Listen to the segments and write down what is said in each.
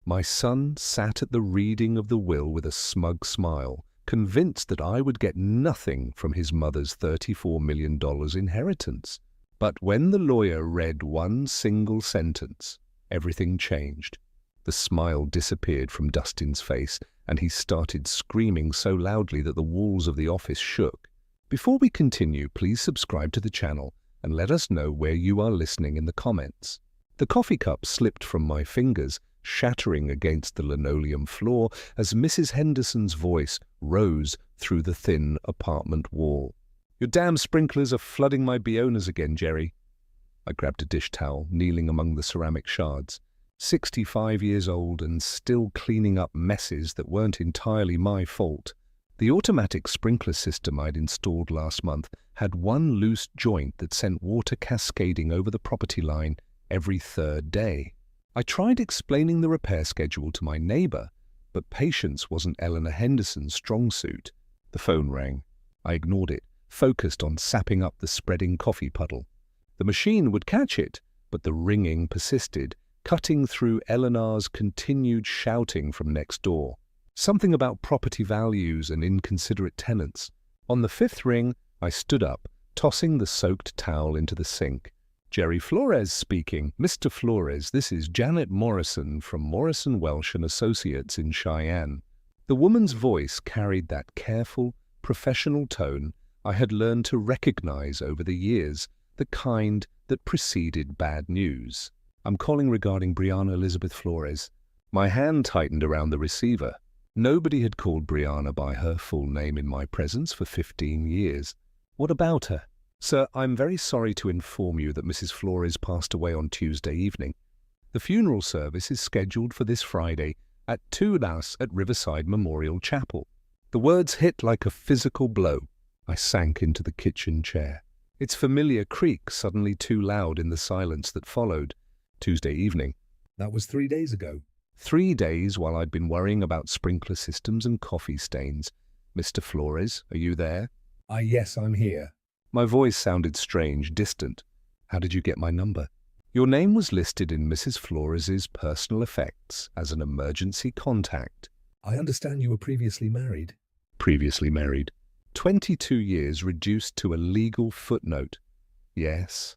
My son sat at the reading of the will with a smug smile, convinced that I would get nothing from his mother's $34 million inheritance. But when the lawyer read one single sentence, everything changed. The smile disappeared from Dustin's face, and he started screaming so loudly that the walls of the office shook. Before we continue, please subscribe to the channel and let us know where you are listening in the comments. The coffee cup slipped from my fingers, shattering against the linoleum floor as Mrs. Henderson's voice rose through the thin apartment wall. "Your damn sprinklers are flooding my Brionas again, Jerry." I grabbed a dish towel, kneeling among the ceramic shards. 65 years old and still cleaning up messes that weren't entirely my fault. The automatic sprinkler system I'd installed last month had one loose joint that sent water cascading over the property line every third day. I tried explaining the repair schedule to my neighbor, but patience wasn't Eleanor Henderson's strong suit. The phone rang. I ignored it, focused on sapping up the spreading coffee puddle. The machine would catch it, but the ringing persisted, cutting through Eleanor's continued shouting from next door. Something about property values and inconsiderate tenants. On the fifth ring, I stood up, tossing the soaked towel into the sink. "Jerry Flores speaking. Mr. Flores, this is Janet Morrison from Morrison Welsh and Associates in Cheyenne." The woman's voice carried that careful, professional tone I had learned to recognize over the years, the kind that preceded bad news. "I'm calling regarding Briana Elizabeth Flores." My hand tightened around the receiver. Nobody had called Briana by her full name in my presence for 15 years. "What about her?" "Sir, I'm very sorry to inform you that Mrs. Flores passed away on Tuesday evening. The funeral service is scheduled for this Friday at 2 at Riverside Memorial Chapel." The words hit like a physical blow. I sank into the kitchen chair. Its familiar creak suddenly too loud in the silence that followed. Tuesday evening. That was 3 days ago. 3 days while I'd been worrying about sprinkler systems and coffee stains. "Mr. Flores, are you there?" Yes, I'm here." My voice sounded strange, distant. "How did you get my number?" "Your name was listed in Mrs. Flores's personal effects as an emergency contact." "I understand you were previously married." "Previously married. 22 years reduced to a legal footnote." "Yes."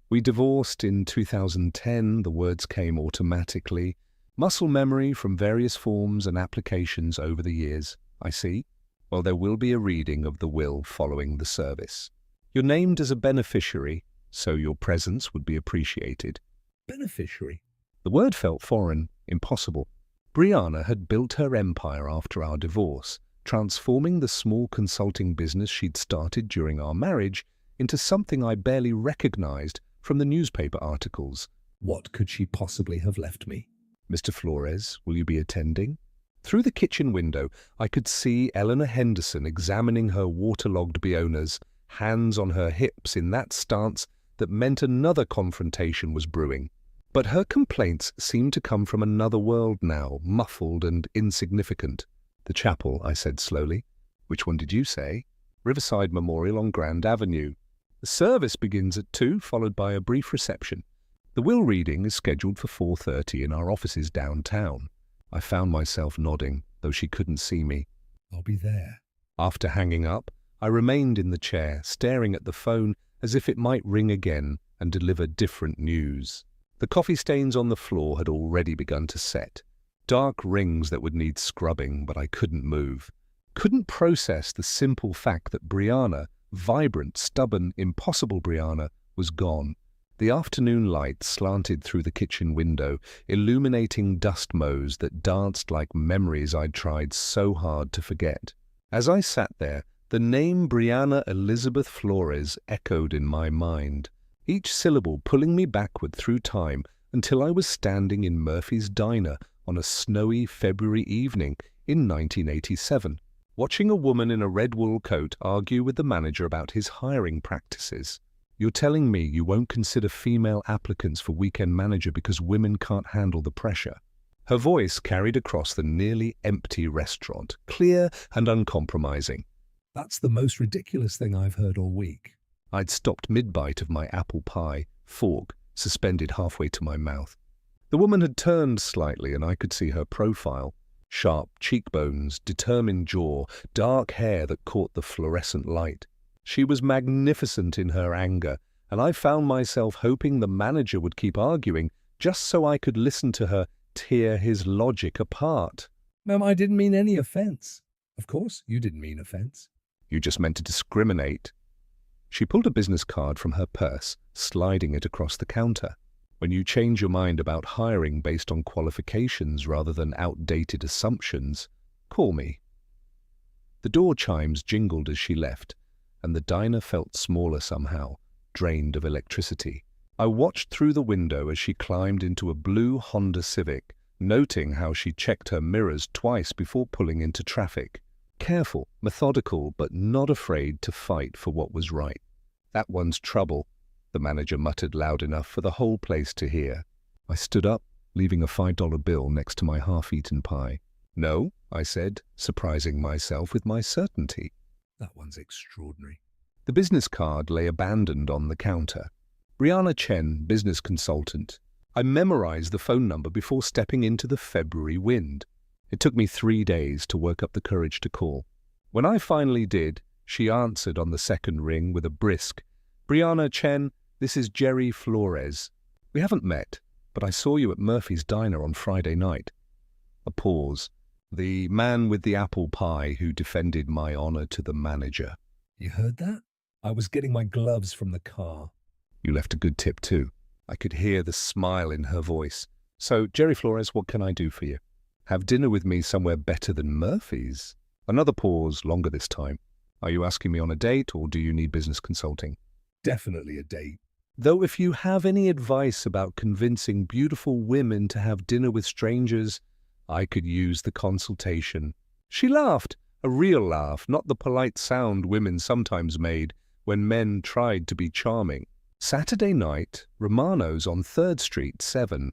"We divorced in 2010, the words came automatically. Muscle memory from various forms and applications over the years. I see. Well, there will be a reading of the will following the service. You're named as a beneficiary, so your presence would be appreciated." "Beneficiary?" The word felt foreign, impossible. Briana had built her empire after our divorce, transforming the small consulting business she'd started during our marriage into something I barely recognized from the newspaper articles. What could she possibly have left me? "Mr. Flores, will you be attending?" Through the kitchen window, I could see Eleanor Henderson examining her waterlogged Brionas, hands on her hips in that stance that meant another confrontation was brewing. But her complaints seemed to come from another world now, muffled and insignificant. "The chapel," I said slowly. "Which one did you say?" "Riverside Memorial on Grand Avenue. The service begins at 2, followed by a brief reception. The will reading is scheduled for 4:30 in our offices downtown." I found myself nodding, though she couldn't see me. "I'll be there." After hanging up, I remained in the chair, staring at the phone as if it might ring again and deliver different news. The coffee stains on the floor had already begun to set. Dark rings that would need scrubbing, but I couldn't move. Couldn't process the simple fact that Briana, vibrant, stubborn, impossible Briana, was gone. The afternoon light slanted through the kitchen window, illuminating dust motes that danced like memories I'd tried so hard to forget. As I sat there, the name Briana Elizabeth Flores echoed in my mind, each syllable pulling me backward through time until I was standing in Murphy's Diner on a snowy February evening in 1987, watching a woman in a red wool coat argue with the manager about his hiring practices. "You're telling me you won't consider female applicants for weekend manager because women can't handle the pressure?" Her voice carried across the nearly empty restaurant, clear and uncompromising. "That's the most ridiculous thing I've heard all week." I'd stopped mid-bite of my apple pie, fork suspended halfway to my mouth. The woman had turned slightly and I could see her profile. Sharp cheekbones, determined jaw, dark hair that caught the fluorescent light. She was magnificent in her anger, and I found myself hoping the manager would keep arguing just so I could listen to her tear his logic apart. Ma'am, I didn't mean any offense. Of course, you didn't mean offense. You just meant to discriminate. She pulled a business card from her purse, sliding it across the counter. When you change your mind about hiring based on qualifications rather than outdated assumptions, call me. The door chimes jingled as she left, and the diner felt smaller somehow, drained of electricity. I watched through the window as she climbed into a blue Honda Civic, noting how she checked her mirrors twice before pulling into traffic. Careful, methodical, but not afraid to fight for what was right. That one's trouble, the manager muttered loud enough for the whole place to hear. I stood up, leaving a $5 bill next to my half-eaten pie. No, I said, surprising myself with my certainty. That one's extraordinary. The business card lay abandoned on the counter. Briana Chen, business consultant. I memorized the phone number before stepping into the February wind. It took me 3 days to work up the courage to call. When I finally did, she answered on the second ring with a brisk, "Briana Chen, this is Jerry Flores. We haven't met, but I saw you at Murphy's Diner on Friday night." A pause. The man with the apple pie who defended my honor to the manager. You heard that? I was getting my gloves from the car. You left a good tip too. I could hear the smile in her voice. So, Jerry Flores, what can I do for you? Have dinner with me somewhere better than Murphy's? Another pause, longer this time. Are you asking me on a date, or do you need business consulting? Definitely a date. Though if you have any advice about convincing beautiful women to have dinner with strangers, I could use the consultation. She laughed, a real laugh, not the polite sound women sometimes made when men tried to be charming. Saturday night, Romano's on 3rd Street, 7.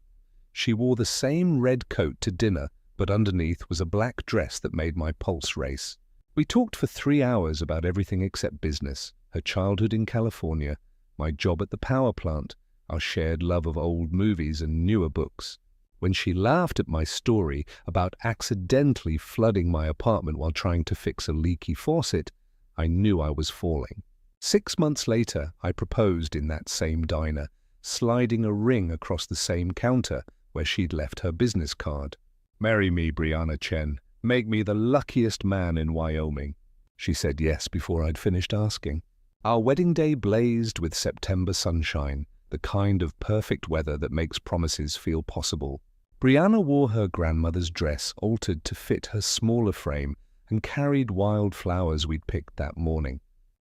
She wore the same red coat to dinner, but underneath was a black dress that made my pulse race. We talked for 3 hours about everything except business, her childhood in California, my job at the power plant, our shared love of old movies and newer books. When she laughed at my story about accidentally flooding my apartment while trying to fix a leaky faucet, I knew I was falling. 6 months later, I proposed in that same diner, sliding a ring across the same counter where she'd left her business card. "Marry me, Briana Chen. Make me the luckiest man in Wyoming." She said yes before I'd finished asking. Our wedding day blazed with September sunshine, the kind of perfect weather that makes promises feel possible. Briana wore her grandmother's dress altered to fit her smaller frame and carried wild flowers we'd picked that morning.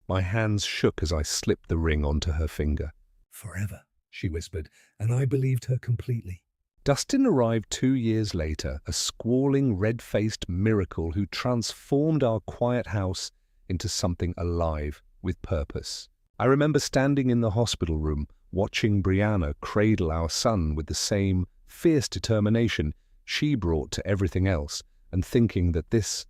My hands shook as I slipped the ring onto her finger. "Forever," she whispered, and I believed her completely. Dustin arrived 2 years later, a squalling, red-faced miracle who transformed our quiet house into something alive with purpose. I remember standing in the hospital room, watching Briana cradle our son with the same fierce determination she brought to everything else, and thinking that this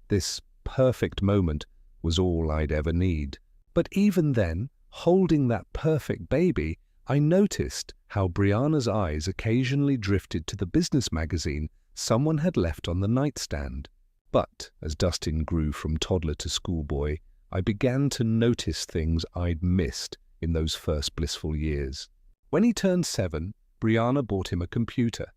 perfect moment was all I'd ever need. But even then, holding that perfect baby, I noticed how Briana's eyes occasionally drifted to the business magazine someone had left on the nightstand. But as Dustin grew from toddler to schoolboy, I began to notice things I'd missed in those first blissful years. When he turned 7, Briana bought him a computer.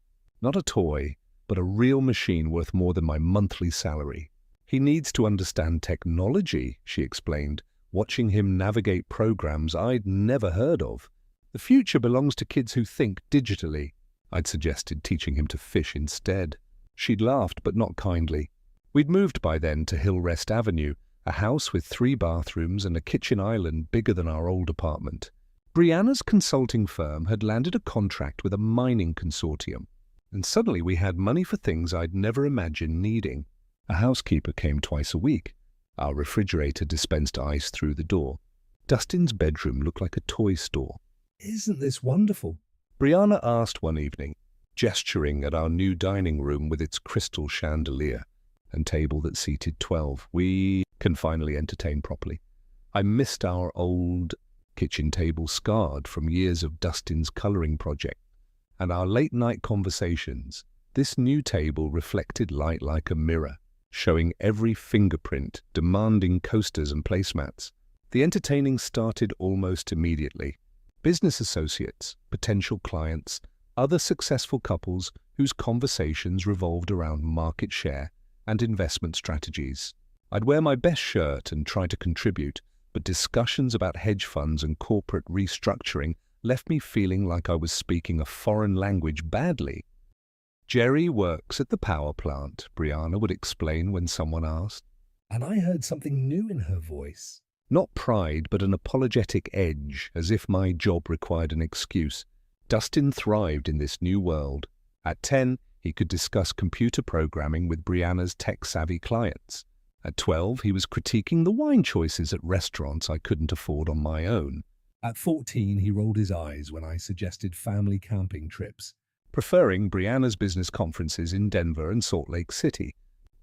Not a toy, but a real machine worth more than my monthly salary. "He needs to understand technology," she explained, watching him navigate programs I'd never heard of. "The future belongs to kids who think digitally." I'd suggested teaching him to fish instead. She'd laughed, but not kindly. We'd moved by then to Hillrest Avenue, a house with 3 bathrooms and a kitchen island bigger than our old apartment. Briana's consulting firm had landed a contract with a mining consortium, and suddenly we had money for things I'd never imagined needing. A housekeeper came twice a week. Our refrigerator dispensed ice through the door. Dustin's bedroom looked like a toy store. "Isn't this wonderful?" Briana asked one evening, gesturing at our new dining room with its crystal chandelier and table that seated 12. We can finally entertain properly. I missed our old kitchen table, scarred from years of Dustin's colouring project. and our late-night conversations, this new table reflected light like a mirror, showing every fingerprint, demanding coasters and placemats. The entertaining started almost immediately. Business associates, potential clients, other successful couples whose conversations revolved around market share and investment strategies. I'd wear my best shirt and try to contribute, but discussions about hedge funds and corporate restructuring left me feeling like I was speaking a foreign language badly. "Jerry works at the power plant," Briana would explain when someone asked. And I heard something new in her voice. Not pride, but an apologetic edge, as if my job required an excuse. Dustin thrived in this new world. At 10, he could discuss computer programming with Briana's tech-savvy clients. At 12, he was critiquing the wine choices at restaurants I couldn't afford on my own. At 14, he rolled his eyes when I suggested family camping trips. Preferring Briana's business conferences in Denver and Salt Lake City.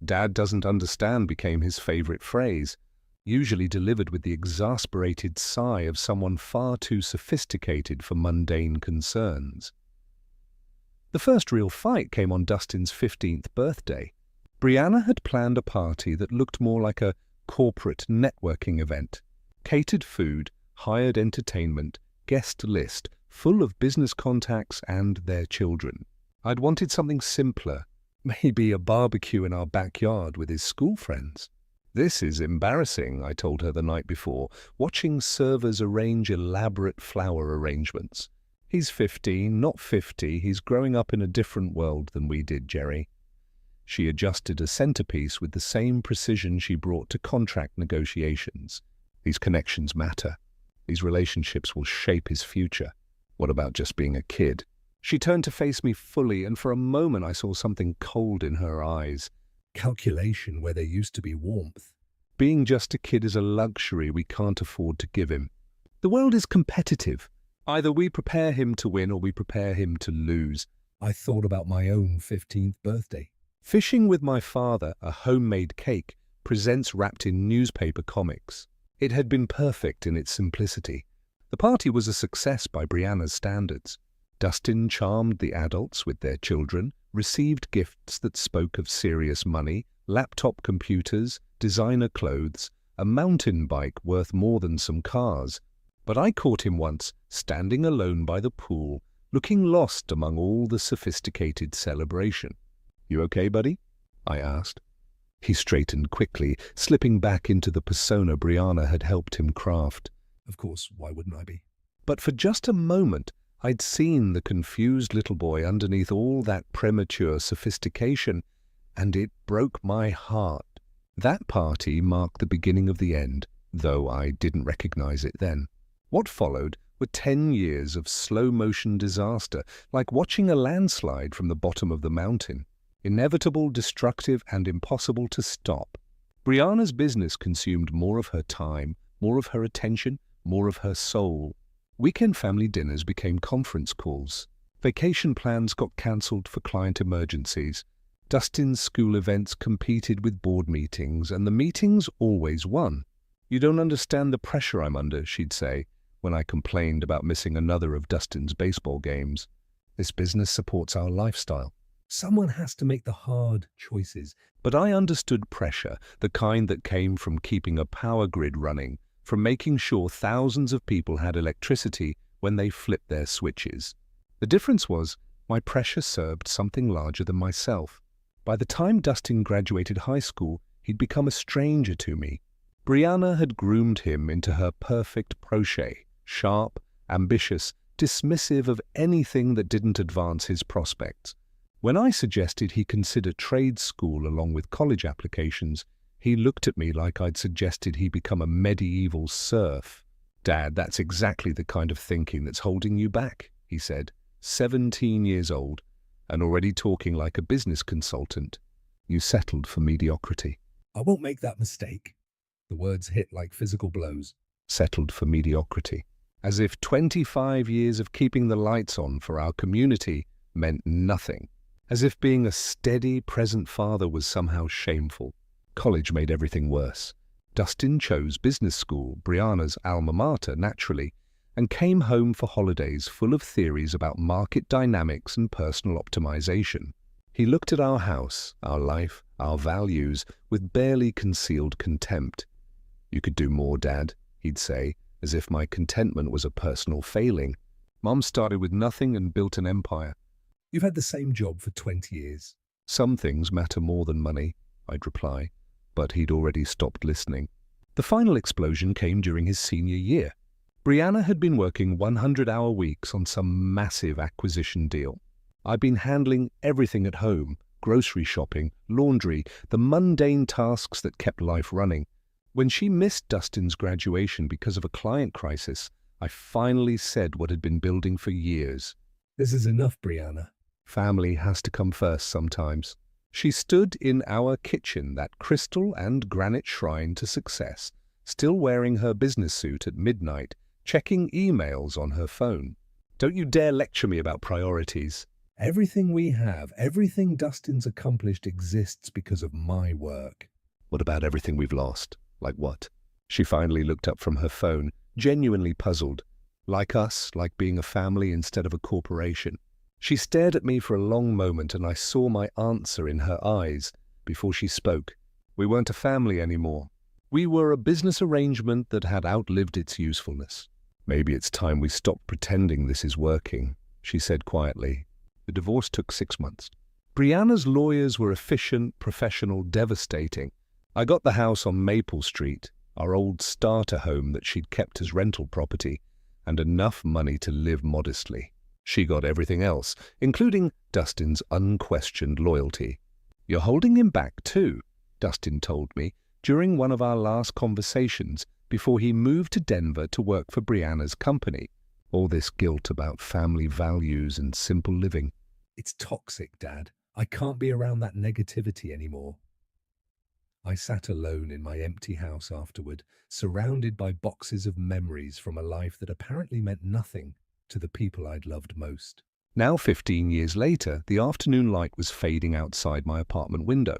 "Dad doesn't understand" became his favorite phrase, usually delivered with the exasperated sigh of someone far too sophisticated for mundane concerns. The first real fight came on Dustin's 15th birthday. Briana had planned a party that looked more like a corporate networking event. Catered food, hired entertainment, guest list, full of business contacts and their children. I'd wanted something simpler, maybe a barbecue in our backyard with his school friends. "This is embarrassing," I told her the night before, watching servers arrange elaborate flower arrangements. "He's 15, not 50. He's growing up in a different world than we did, Jerry." She adjusted a centerpiece with the same precision she brought to contract negotiations. "These connections matter. These relationships will shape his future. What about just being a kid?" She turned to face me fully, and for a moment I saw something cold in her eyes. Calculation where there used to be warmth. Being just a kid is a luxury we can't afford to give him. The world is competitive. Either we prepare him to win or we prepare him to lose. I thought about my own 15th birthday. Fishing with my father, a homemade cake, presents wrapped in newspaper comics. It had been perfect in its simplicity. The party was a success by Briana's standards. Dustin charmed the adults with their children, received gifts that spoke of serious money, laptop computers, designer clothes, a mountain bike worth more than some cars. But I caught him once, standing alone by the pool, looking lost among all the sophisticated celebration. "You okay, buddy?" I asked. He straightened quickly, slipping back into the persona Briana had helped him craft. Of course, why wouldn't I be? But for just a moment, I'd seen the confused little boy underneath all that premature sophistication, and it broke my heart. That party marked the beginning of the end, though I didn't recognize it then. What followed were 10 years of slow-motion disaster, like watching a landslide from the bottom of the mountain. Inevitable, destructive, and impossible to stop. Briana's business consumed more of her time, more of her attention, more of her soul. Weekend family dinners became conference calls. Vacation plans got cancelled for client emergencies. Dustin's school events competed with board meetings, and the meetings always won. "You don't understand the pressure I'm under," she'd say, when I complained about missing another of Dustin's baseball games. "This business supports our lifestyle." Someone has to make the hard choices. But I understood pressure, the kind that came from keeping a power grid running, from making sure thousands of people had electricity when they flipped their switches. The difference was, my pressure served something larger than myself. By the time Dustin graduated high school, he'd become a stranger to me. Briana had groomed him into her perfect protege, sharp, ambitious, dismissive of anything that didn't advance his prospects. When I suggested he consider trade school along with college applications, he looked at me like I'd suggested he become a medieval serf. "Dad, that's exactly the kind of thinking that's holding you back," he said, 17 years old, and already talking like a business consultant. "You settled for mediocrity." I won't make that mistake. The words hit like physical blows. Settled for mediocrity. As if 25 years of keeping the lights on for our community meant nothing. As if being a steady, present father was somehow shameful. College made everything worse. Dustin chose business school, Briana's alma mater, naturally, and came home for holidays full of theories about market dynamics and personal optimization. He looked at our house, our life, our values with barely concealed contempt. "You could do more, Dad," he'd say, as if my contentment was a personal failing. "Mom started with nothing and built an empire." You've had the same job for 20 years. "Some things matter more than money," I'd reply, but he'd already stopped listening. The final explosion came during his senior year. Briana had been working 100-hour weeks on some massive acquisition deal. I'd been handling everything at home, grocery shopping, laundry, the mundane tasks that kept life running. When she missed Dustin's graduation because of a client crisis, I finally said what had been building for years. This is enough, Briana. Family has to come first sometimes. She stood in our kitchen, that crystal and granite shrine to success, still wearing her business suit at midnight, checking emails on her phone. "Don't you dare lecture me about priorities." Everything we have, everything Dustin's accomplished exists because of my work. "What about everything we've lost? Like what?" She finally looked up from her phone, genuinely puzzled. "Like us, like being a family instead of a corporation." She stared at me for a long moment, and I saw my answer in her eyes before she spoke. "We weren't a family anymore. We were a business arrangement that had outlived its usefulness." "Maybe it's time we stopped pretending this is working," she said quietly. The divorce took 6 months. Briana's lawyers were efficient, professional, devastating. I got the house on Maple Street, our old starter home that she'd kept as rental property, and enough money to live modestly. She got everything else, including Dustin's unquestioned loyalty. "You're holding him back too," Dustin told me during one of our last conversations before he moved to Denver to work for Briana's company. All this guilt about family values and simple living. It's toxic, Dad. I can't be around that negativity anymore. I sat alone in my empty house afterward, surrounded by boxes of memories from a life that apparently meant nothing to the people I'd loved most. Now, 15 years later, the afternoon light was fading outside my apartment window.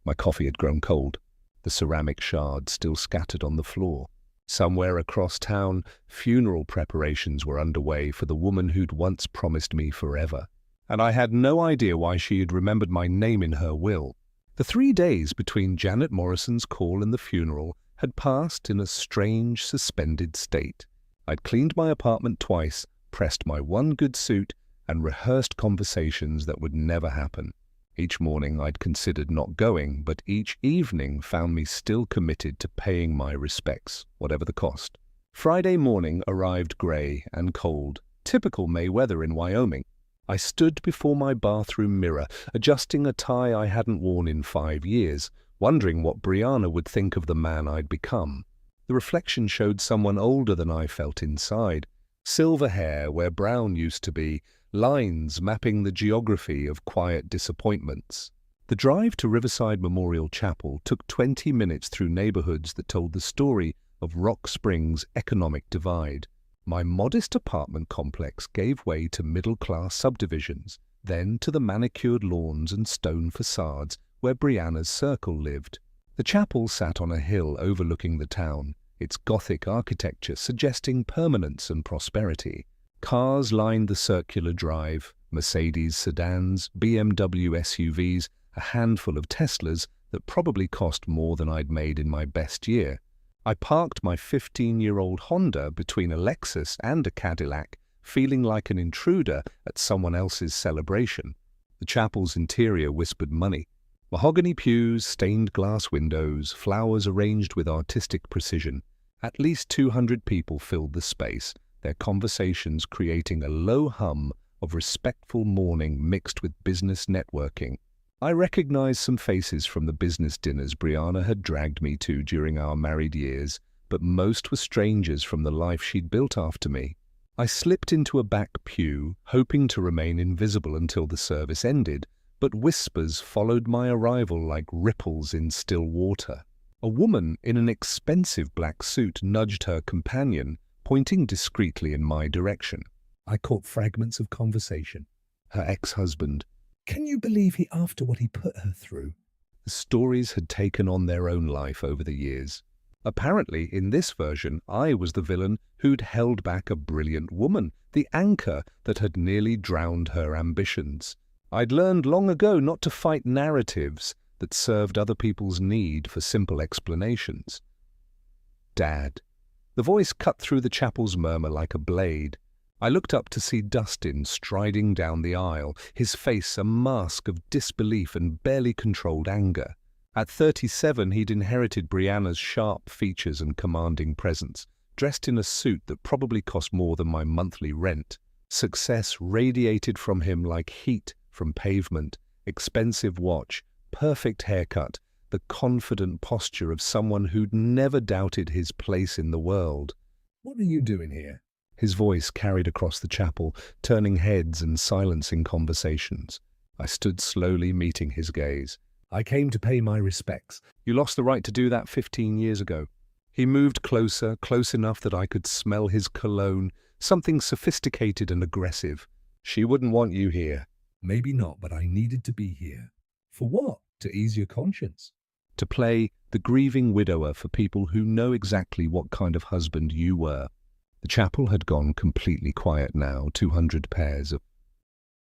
My coffee had grown cold, the ceramic shards still scattered on the floor. Somewhere across town, funeral preparations were underway for the woman who'd once promised me forever, and I had no idea why she had remembered my name in her will. The 3 days between Janet Morrison's call and the funeral had passed in a strange, suspended state. I'd cleaned my apartment twice, pressed my one good suit, and rehearsed conversations that would never happen. Each morning I'd considered not going, but each evening found me still committed to paying my respects, whatever the cost. Friday morning arrived grey and cold, typical May weather in Wyoming. I stood before my bathroom mirror, adjusting a tie I hadn't worn in 5 years, wondering what Briana would think of the man I'd become. The reflection showed someone older than I felt inside. Silver hair where brown used to be, lines mapping the geography of quiet disappointments. The drive to Riverside Memorial Chapel took 20 minutes through neighborhoods that told the story of Rock Springs' economic divide. My modest apartment complex gave way to middle-class subdivisions, then to the manicured lawns and stone facades where Briana's circle lived. The chapel sat on a hill overlooking the town, its Gothic architecture suggesting permanence and prosperity. Cars lined the circular drive, Mercedes sedans, BMW SUVs, a handful of Teslas that probably cost more than I'd made in my best year. I parked my 15-year-old Honda between a Lexus and a Cadillac, feeling like an intruder at someone else's celebration. The chapel's interior whispered money. Mahogany pews, stained glass windows, flowers arranged with artistic precision. At least 200 people filled the space, their conversations creating a low hum of respectful mourning mixed with business networking. I recognized some faces from the business dinners Briana had dragged me to during our married years, but most were strangers from the life she'd built after me. I slipped into a back pew, hoping to remain invisible until the service ended, but whispers followed my arrival like ripples in still water. A woman in an expensive black suit nudged her companion, pointing discreetly in my direction. I caught fragments of conversation. Her ex-husband. Can you believe after what he put her through? The stories had taken on their own life over the years. Apparently, in this version, I was the villain who'd held back a brilliant woman, the anchor that had nearly drowned her ambitions. I'd learned long ago not to fight narratives that served other people's need for simple explanations. Dad. The voice cut through the chapel's murmur like a blade. I looked up to see Dustin striding down the aisle, his face a mask of disbelief and barely controlled anger. At 37, he'd inherited Briana's sharp features and commanding presence, dressed in a suit that probably cost more than my monthly rent. Success radiated from him like heat from pavement, expensive watch, perfect haircut, the confident posture of someone who'd never doubted his place in the world. What are you doing here? His voice carried across the chapel, turning heads and silencing conversations. I stood slowly, meeting his gaze. I came to pay my respects. You lost the right to do that 15 years ago. He moved closer, close enough that I could smell his cologne, something sophisticated and aggressive. She wouldn't want you here. Maybe not, but I needed to be here. For what? To ease your conscience? To play the grieving widower for people who know exactly what kind of husband you were. The chapel had gone completely quiet now, 200 pairs of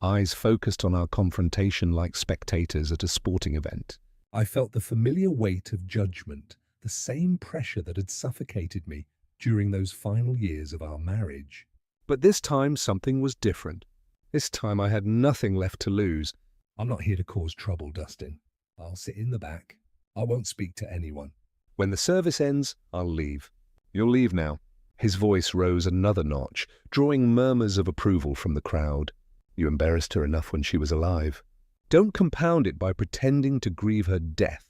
eyes focused on our confrontation like spectators at a sporting event. I felt the familiar weight of judgment, the same pressure that had suffocated me during those final years of our marriage. But this time something was different. This time I had nothing left to lose. I'm not here to cause trouble, Dustin. I'll sit in the back. I won't speak to anyone. When the service ends, I'll leave. You'll leave now. His voice rose another notch, drawing murmurs of approval from the crowd. You embarrassed her enough when she was alive. Don't compound it by pretending to grieve her death.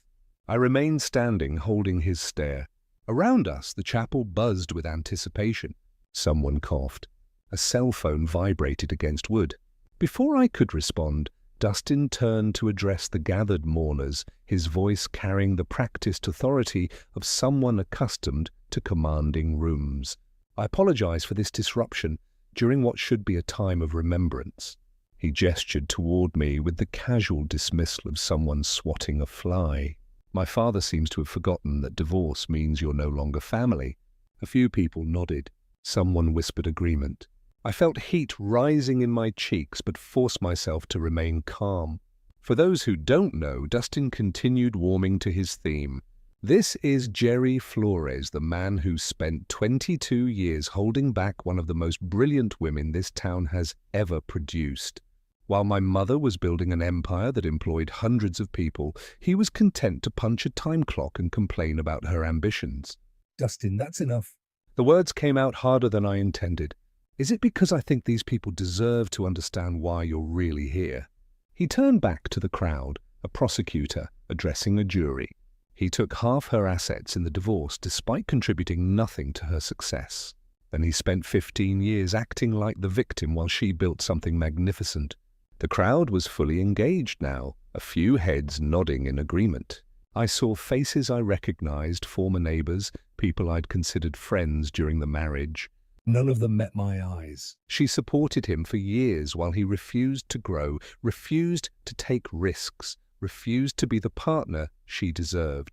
I remained standing, holding his stare. Around us, the chapel buzzed with anticipation. Someone coughed. A cell phone vibrated against wood. Before I could respond, Dustin turned to address the gathered mourners, his voice carrying the practiced authority of someone accustomed to commanding rooms. I apologize for this disruption during what should be a time of remembrance. He gestured toward me with the casual dismissal of someone swatting a fly. My father seems to have forgotten that divorce means you're no longer family. A few people nodded. Someone whispered agreement. I felt heat rising in my cheeks, but forced myself to remain calm. For those who don't know, Dustin continued warming to his theme. This is Jerry Flores, the man who spent 22 years holding back one of the most brilliant women this town has ever produced. While my mother was building an empire that employed hundreds of people, he was content to punch a time clock and complain about her ambitions. Dustin, that's enough. The words came out harder than I intended. Is it because I think these people deserve to understand why you're really here? He turned back to the crowd, a prosecutor addressing a jury. He took half her assets in the divorce despite contributing nothing to her success. Then he spent 15 years acting like the victim while she built something magnificent. The crowd was fully engaged now, a few heads nodding in agreement. I saw faces I recognized, former neighbors, people I'd considered friends during the marriage. None of them met my eyes. She supported him for years while he refused to grow, refused to take risks, refused to be the partner she deserved.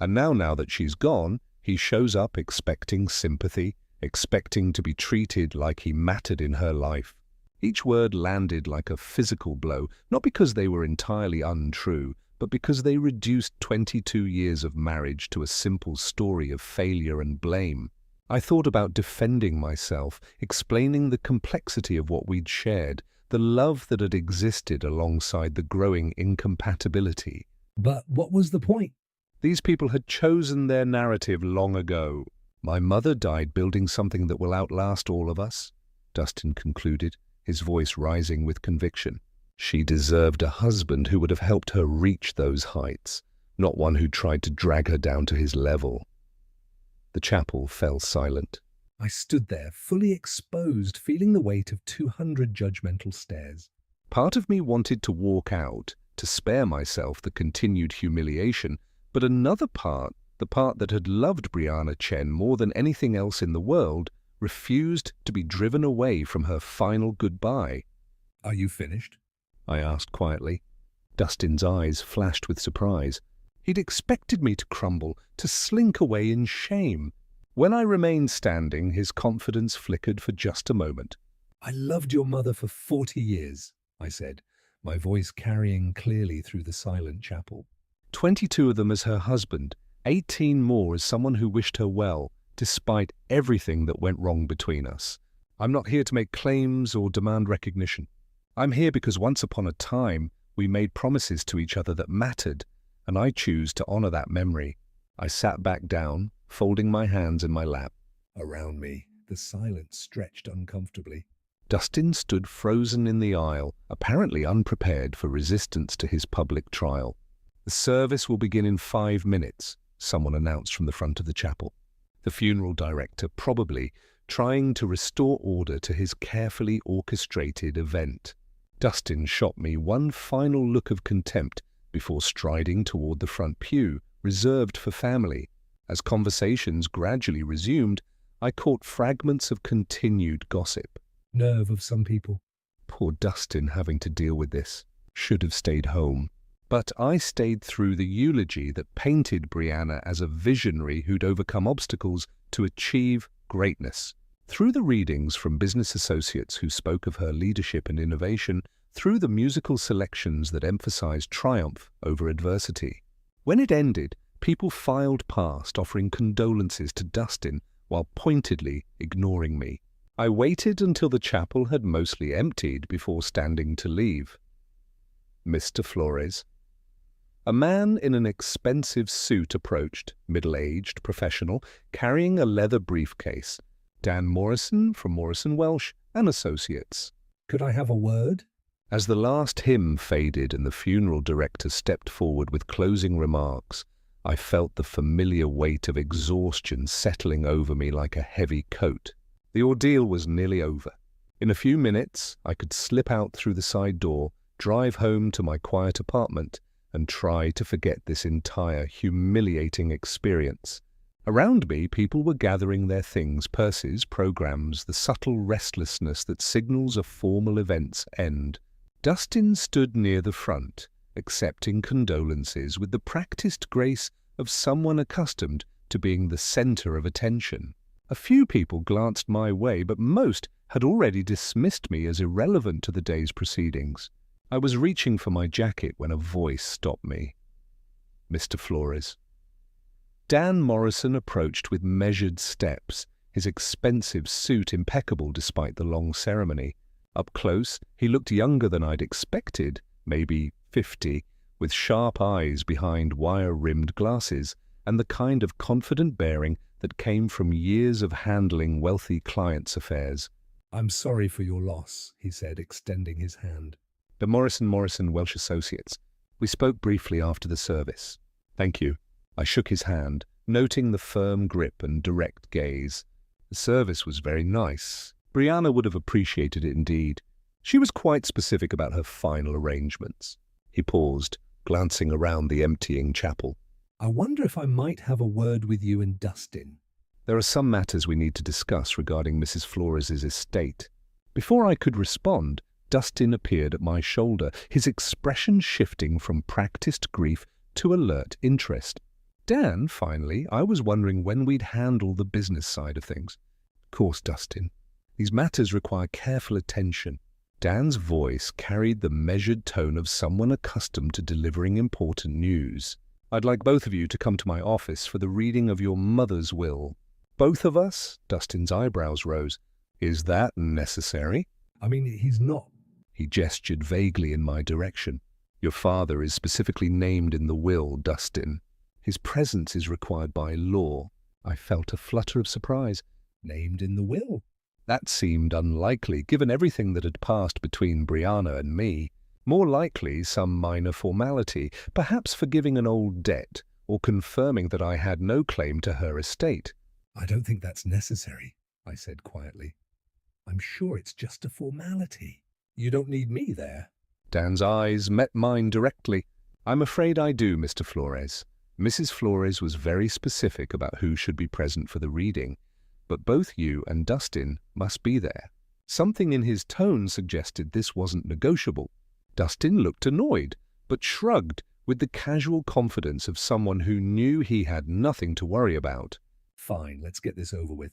And now that she's gone, he shows up expecting sympathy, expecting to be treated like he mattered in her life. Each word landed like a physical blow, not because they were entirely untrue, but because they reduced 22 years of marriage to a simple story of failure and blame. I thought about defending myself, explaining the complexity of what we'd shared, the love that had existed alongside the growing incompatibility. But what was the point? These people had chosen their narrative long ago. My mother died building something that will outlast all of us, Dustin concluded, his voice rising with conviction. She deserved a husband who would have helped her reach those heights, not one who tried to drag her down to his level. The chapel fell silent. I stood there, fully exposed, feeling the weight of 200 judgmental stares. Part of me wanted to walk out, to spare myself the continued humiliation, but another part, the part that had loved Briana Chen more than anything else in the world, refused to be driven away from her final goodbye. Are you finished? I asked quietly. Dustin's eyes flashed with surprise. He'd expected me to crumble, to slink away in shame. When I remained standing, his confidence flickered for just a moment. I loved your mother for 40 years, I said, my voice carrying clearly through the silent chapel. 22 of them as her husband, 18 more as someone who wished her well, despite everything that went wrong between us. I'm not here to make claims or demand recognition. I'm here because once upon a time, we made promises to each other that mattered, and I choose to honor that memory. I sat back down, folding my hands in my lap. Around me, the silence stretched uncomfortably. Dustin stood frozen in the aisle, apparently unprepared for resistance to his public trial. The service will begin in 5 minutes, someone announced from the front of the chapel. The funeral director probably trying to restore order to his carefully orchestrated event. Dustin shot me one final look of contempt before striding toward the front pew, reserved for family. As conversations gradually resumed, I caught fragments of continued gossip. Nerve of some people. Poor Dustin having to deal with this. Should have stayed home. But I stayed through the eulogy that painted Briana as a visionary who'd overcome obstacles to achieve greatness. Through the readings from business associates who spoke of her leadership and innovation, through the musical selections that emphasized triumph over adversity. When it ended, people filed past offering condolences to Dustin while pointedly ignoring me. I waited until the chapel had mostly emptied before standing to leave. Mr. Flores. A man in an expensive suit approached, middle-aged, professional, carrying a leather briefcase. Dan Morrison from Morrison Welsh and Associates. Could I have a word? As the last hymn faded and the funeral director stepped forward with closing remarks, I felt the familiar weight of exhaustion settling over me like a heavy coat. The ordeal was nearly over. In a few minutes, I could slip out through the side door, drive home to my quiet apartment, and try to forget this entire humiliating experience. Around me, people were gathering their things, purses, programs, the subtle restlessness that signals a formal event's end. Dustin stood near the front, accepting condolences with the practiced grace of someone accustomed to being the center of attention. A few people glanced my way, but most had already dismissed me as irrelevant to the day's proceedings. I was reaching for my jacket when a voice stopped me. Mr. Flores. Dan Morrison approached with measured steps, his expensive suit impeccable despite the long ceremony. Up close, he looked younger than I'd expected, maybe 50, with sharp eyes behind wire-rimmed glasses and the kind of confident bearing that came from years of handling wealthy clients' affairs. I'm sorry for your loss, he said, extending his hand. The Morrison Welsh Associates. We spoke briefly after the service. Thank you. I shook his hand, noting the firm grip and direct gaze. The service was very nice. Briana would have appreciated it indeed. She was quite specific about her final arrangements. He paused, glancing around the emptying chapel. I wonder if I might have a word with you and Dustin. There are some matters we need to discuss regarding Mrs. Flores's estate. Before I could respond, Dustin appeared at my shoulder, his expression shifting from practiced grief to alert interest. Dan, finally, I was wondering when we'd handle the business side of things. Of course, Dustin. These matters require careful attention. Dan's voice carried the measured tone of someone accustomed to delivering important news. I'd like both of you to come to my office for the reading of your mother's will. Both of us? Dustin's eyebrows rose. Is that necessary? I mean, he's not. He gestured vaguely in my direction. Your father is specifically named in the will, Dustin. His presence is required by law. I felt a flutter of surprise. Named in the will? That seemed unlikely, given everything that had passed between Briana and me. More likely, some minor formality, perhaps forgiving an old debt, or confirming that I had no claim to her estate. I don't think that's necessary, I said quietly. I'm sure it's just a formality. You don't need me there. Dan's eyes met mine directly. I'm afraid I do, Mr. Flores. Mrs. Flores was very specific about who should be present for the reading, but both you and Dustin must be there. Something in his tone suggested this wasn't negotiable. Dustin looked annoyed, but shrugged with the casual confidence of someone who knew he had nothing to worry about. Fine, let's get this over with.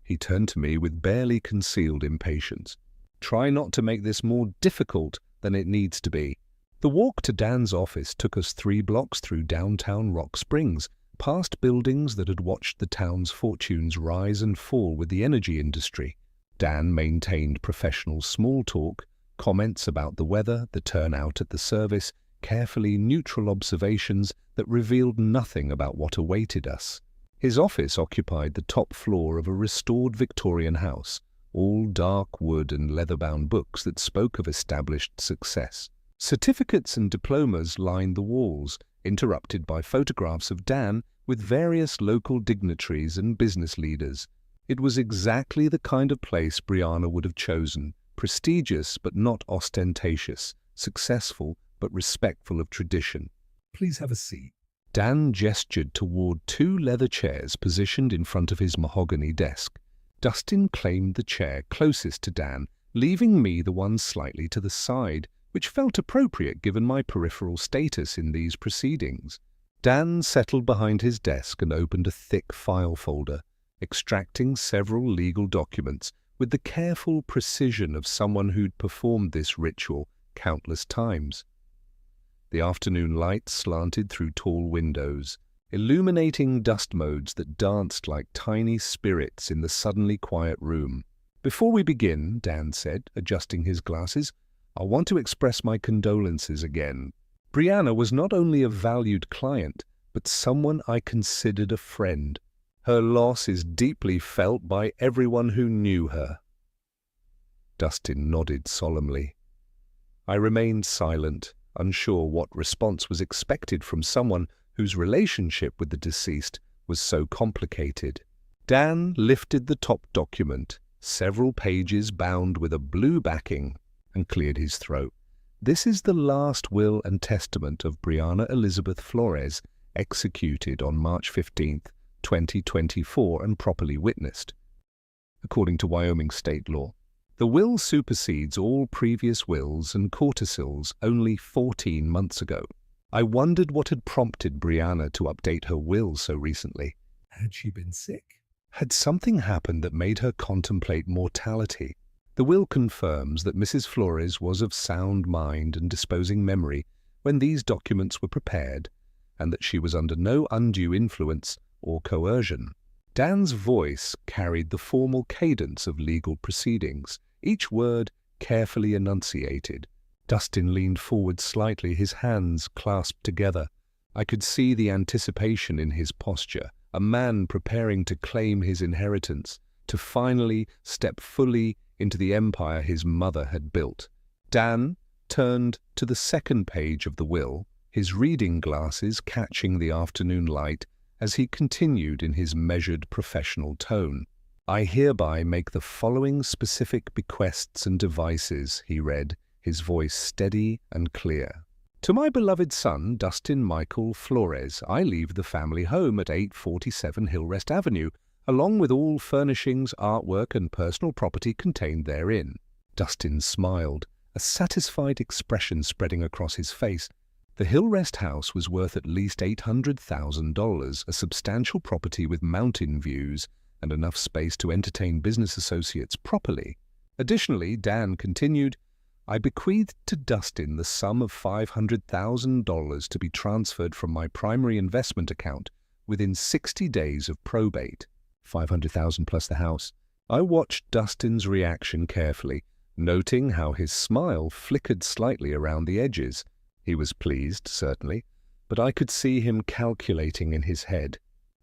He turned to me with barely concealed impatience. Try not to make this more difficult than it needs to be. The walk to Dan's office took us 3 blocks through downtown Rock Springs, past buildings that had watched the town's fortunes rise and fall with the energy industry. Dan maintained professional small talk, comments about the weather, the turnout at the service, carefully neutral observations that revealed nothing about what awaited us. His office occupied the top floor of a restored Victorian house, all dark wood and leather-bound books that spoke of established success. Certificates and diplomas lined the walls, interrupted by photographs of Dan with various local dignitaries and business leaders. It was exactly the kind of place Briana would have chosen, prestigious but not ostentatious, successful but respectful of tradition. Please have a seat. Dan gestured toward 2 leather chairs positioned in front of his mahogany desk. Dustin claimed the chair closest to Dan, leaving me the one slightly to the side, which felt appropriate given my peripheral status in these proceedings. Dan settled behind his desk and opened a thick file folder, extracting several legal documents with the careful precision of someone who'd performed this ritual countless times. The afternoon light slanted through tall windows, illuminating dust motes that danced like tiny spirits in the suddenly quiet room. Before we begin, Dan said, adjusting his glasses, I want to express my condolences again. Briana was not only a valued client, but someone I considered a friend. Her loss is deeply felt by everyone who knew her. Dustin nodded solemnly. I remained silent, unsure what response was expected from someone whose relationship with the deceased was so complicated. Dan lifted the top document, several pages bound with a blue backing, and cleared his throat. This is the last will and testament of Briana Elizabeth Flores, executed on March 15th, 2024 and properly witnessed. According to Wyoming state law, the will supersedes all previous wills and codicils only 14 months ago. I wondered what had prompted Briana to update her will so recently. Had she been sick? Had something happened that made her contemplate mortality? The will confirms that Mrs. Flores was of sound mind and disposing memory when these documents were prepared, and that she was under no undue influence or coercion. Dan's voice carried the formal cadence of legal proceedings, each word carefully enunciated. Dustin leaned forward slightly, his hands clasped together. I could see the anticipation in his posture, a man preparing to claim his inheritance, to finally step fully into the empire his mother had built. Dan turned to the second page of the will, his reading glasses catching the afternoon light as he continued in his measured professional tone. I hereby make the following specific bequests and devices, he read, his voice steady and clear. To my beloved son, Dustin Michael Flores, I leave the family home at 847 Hillrest Avenue, along with all furnishings, artwork, and personal property contained therein. Dustin smiled, a satisfied expression spreading across his face. The Hillrest house was worth at least $800,000, a substantial property with mountain views and enough space to entertain business associates properly. Additionally, Dan continued, I bequeathed to Dustin the sum of $500,000 to be transferred from my primary investment account within 60 days of probate. $500,000 plus the house. I watched Dustin's reaction carefully, noting how his smile flickered slightly around the edges. He was pleased, certainly, but I could see him calculating in his head.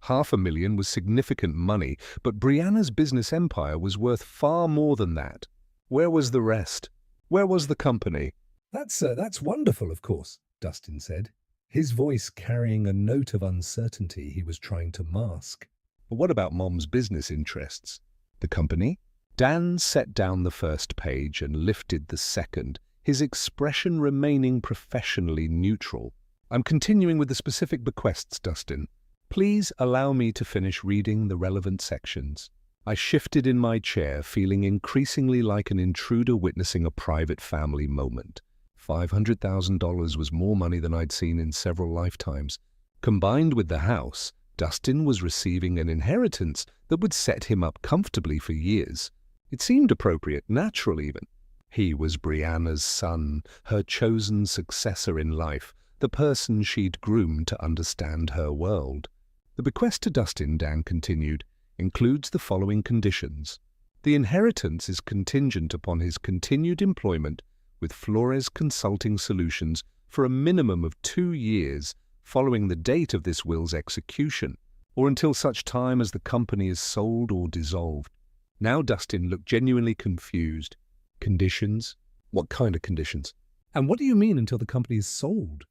$500,000 was significant money, but Briana's business empire was worth far more than that. Where was the rest? Where was the company? That's wonderful, of course, Dustin said, his voice carrying a note of uncertainty he was trying to mask. But what about Mom's business interests? The company? Dan set down the first page and lifted the second, his expression remaining professionally neutral. I'm continuing with the specific bequests, Dustin. Please allow me to finish reading the relevant sections. I shifted in my chair, feeling increasingly like an intruder witnessing a private family moment. $500,000 was more money than I'd seen in several lifetimes. Combined with the house, Dustin was receiving an inheritance that would set him up comfortably for years. It seemed appropriate, natural even. He was Briana's son, her chosen successor in life, the person she'd groomed to understand her world. The bequest to Dustin, Dan continued, includes the following conditions. The inheritance is contingent upon his continued employment with Flores Consulting Solutions for a minimum of 2 years following the date of this will's execution, or until such time as the company is sold or dissolved. Now Dustin looked genuinely confused. Conditions? What kind of conditions? And what do you mean until the company is sold?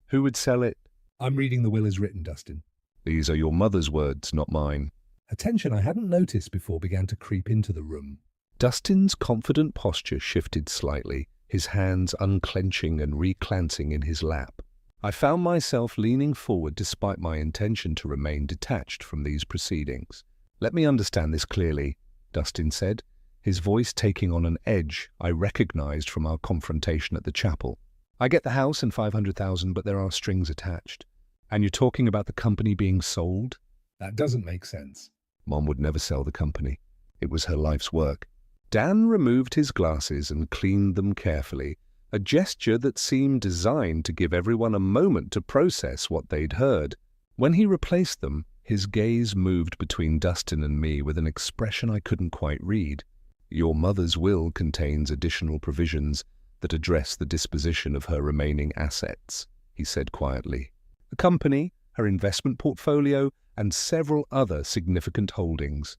Who would sell it? I'm reading the will as written, Dustin. These are your mother's words, not mine. A tension I hadn't noticed before began to creep into the room. Dustin's confident posture shifted slightly, his hands unclenching and reclancing in his lap. I found myself leaning forward despite my intention to remain detached from these proceedings. Let me understand this clearly, Dustin said, his voice taking on an edge I recognized from our confrontation at the chapel. I get the house and $500,000, but there are strings attached. And you're talking about the company being sold? That doesn't make sense. Mom would never sell the company. It was her life's work. Dan removed his glasses and cleaned them carefully, a gesture that seemed designed to give everyone a moment to process what they'd heard. When he replaced them, his gaze moved between Dustin and me with an expression I couldn't quite read. Your mother's will contains additional provisions that address the disposition of her remaining assets, he said quietly. The company, her investment portfolio, and several other significant holdings.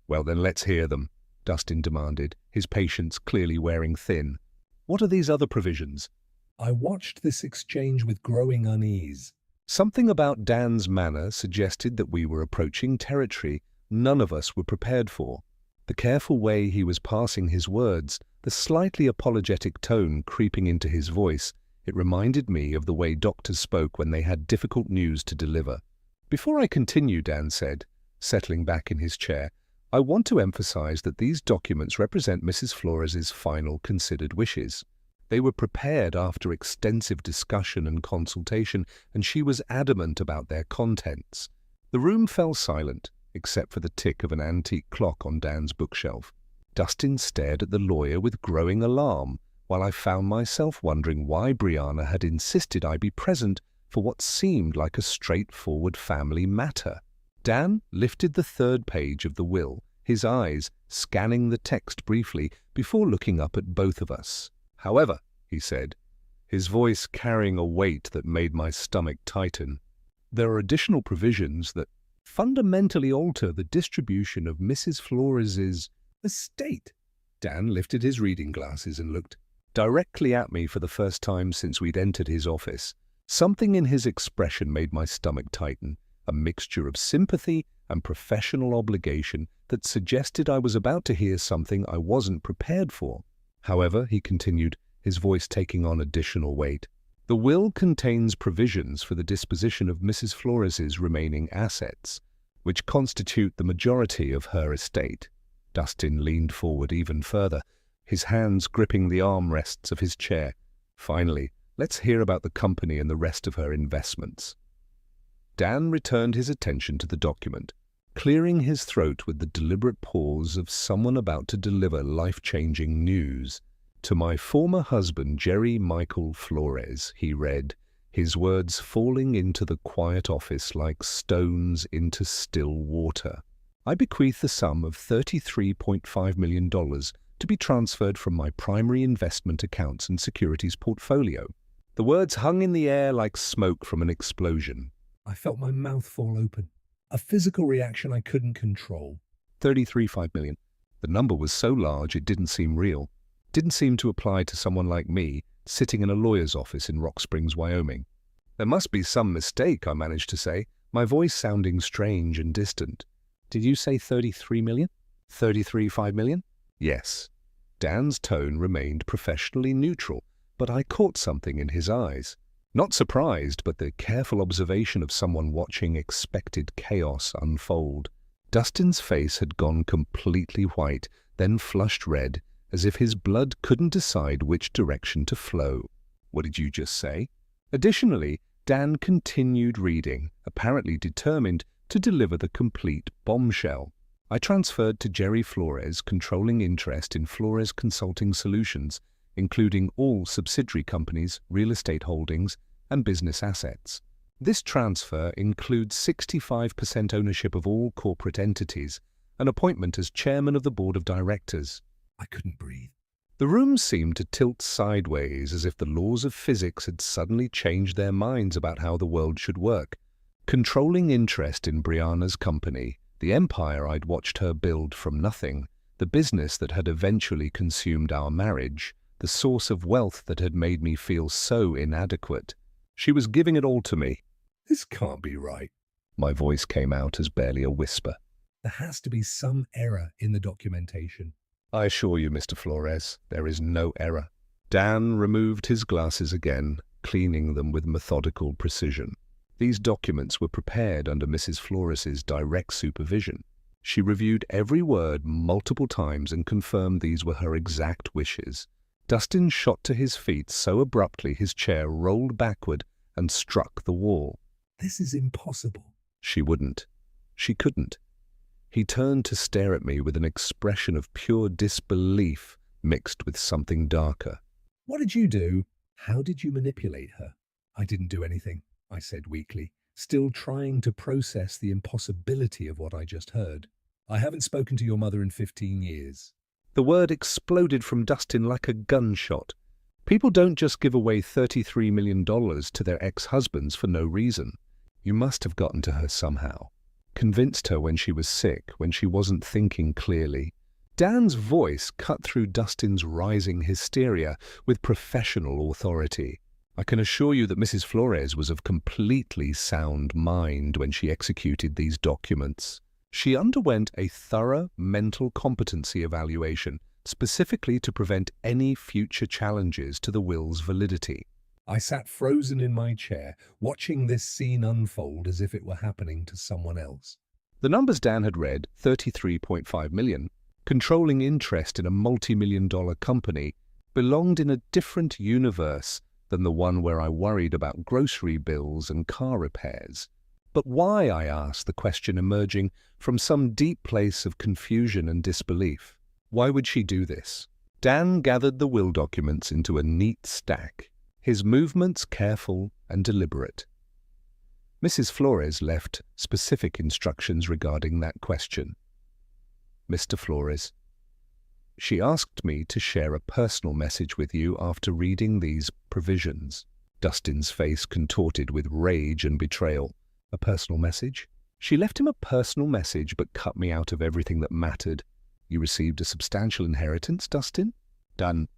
Well, then let's hear them, Dustin demanded, his patience clearly wearing thin. What are these other provisions? I watched this exchange with growing unease. Something about Dan's manner suggested that we were approaching territory none of us were prepared for. The careful way he was passing his words, the slightly apologetic tone creeping into his voice, it reminded me of the way doctors spoke when they had difficult news to deliver. Before I continue, Dan said, settling back in his chair, I want to emphasize that these documents represent Mrs. Flores's final considered wishes. They were prepared after extensive discussion and consultation, and she was adamant about their contents. The room fell silent, except for the tick of an antique clock on Dan's bookshelf. Dustin stared at the lawyer with growing alarm, while I found myself wondering why Briana had insisted I be present for what seemed like a straightforward family matter. Dan lifted the third page of the will, his eyes scanning the text briefly before looking up at both of us. However, he said, his voice carrying a weight that made my stomach tighten, there are additional provisions that fundamentally alter the distribution of Mrs. Flores's estate. Dan lifted his reading glasses and looked directly at me for the first time since we'd entered his office. Something in his expression made my stomach tighten, a mixture of sympathy and professional obligation that suggested I was about to hear something I wasn't prepared for. However, he continued, his voice taking on additional weight, the will contains provisions for the disposition of Mrs. Flores's remaining assets, which constitute the majority of her estate. Dustin leaned forward even further, his hands gripping the armrests of his chair. Finally, let's hear about the company and the rest of her investments. Dan returned his attention to the document, clearing his throat with the deliberate pause of someone about to deliver life-changing news. To my former husband, Jerry Michael Flores, he read, his words falling into the quiet office like stones into still water. I bequeath the sum of $33.5 million to be transferred from my primary investment accounts and securities portfolio. The words hung in the air like smoke from an explosion. I felt my mouth fall open, a physical reaction I couldn't control. $33.5 million. The number was so large it didn't seem real. Didn't seem to apply to someone like me, sitting in a lawyer's office in Rock Springs, Wyoming. There must be some mistake, I managed to say, my voice sounding strange and distant. Did you say 33 million? 33.5 million? Yes. Dan's tone remained professionally neutral, but I caught something in his eyes. Not surprised, but the careful observation of someone watching expected chaos unfold. Dustin's face had gone completely white, then flushed red, as if his blood couldn't decide which direction to flow. What did you just say? Additionally, Dan continued reading, apparently determined to deliver the complete bombshell. I transferred to Jerry Flores, controlling interest in Flores Consulting Solutions, including all subsidiary companies, real estate holdings, and business assets. This transfer includes 65% ownership of all corporate entities, an appointment as chairman of the board of directors. I couldn't breathe. The room seemed to tilt sideways as if the laws of physics had suddenly changed their minds about how the world should work. Controlling interest in Briana's company, the empire I'd watched her build from nothing, the business that had eventually consumed our marriage, the source of wealth that had made me feel so inadequate. She was giving it all to me. This can't be right. My voice came out as barely a whisper. There has to be some error in the documentation. I assure you, Mr. Flores, there is no error. Dan removed his glasses again, cleaning them with methodical precision. These documents were prepared under Mrs. Flores's direct supervision. She reviewed every word multiple times and confirmed these were her exact wishes. Dustin shot to his feet so abruptly his chair rolled backward and struck the wall. This is impossible. She wouldn't. She couldn't. He turned to stare at me with an expression of pure disbelief mixed with something darker. What did you do? How did you manipulate her? I didn't do anything, I said weakly, still trying to process the impossibility of what I just heard. I haven't spoken to your mother in 15 years. The word exploded from Dustin like a gunshot. People don't just give away $33 million to their ex-husbands for no reason. You must have gotten to her somehow. Convinced her when she was sick, when she wasn't thinking clearly. Dan's voice cut through Dustin's rising hysteria with professional authority. I can assure you that Mrs. Flores was of completely sound mind when she executed these documents. She underwent a thorough mental competency evaluation, specifically to prevent any future challenges to the will's validity. I sat frozen in my chair, watching this scene unfold as if it were happening to someone else. The numbers Dan had read, 33.5 million, controlling interest in a multi-million-dollar company, belonged in a different universe than the one where I worried about grocery bills and car repairs. But why, I asked, the question emerging from some deep place of confusion and disbelief. Why would she do this? Dan gathered the will documents into a neat stack, his movements careful and deliberate. Mrs. Flores left specific instructions regarding that question. Mr. Flores, she asked me to share a personal message with you after reading these provisions. Dustin's face contorted with rage and betrayal. A personal message? She left him a personal message but cut me out of everything that mattered. You received a substantial inheritance, Dustin? Done,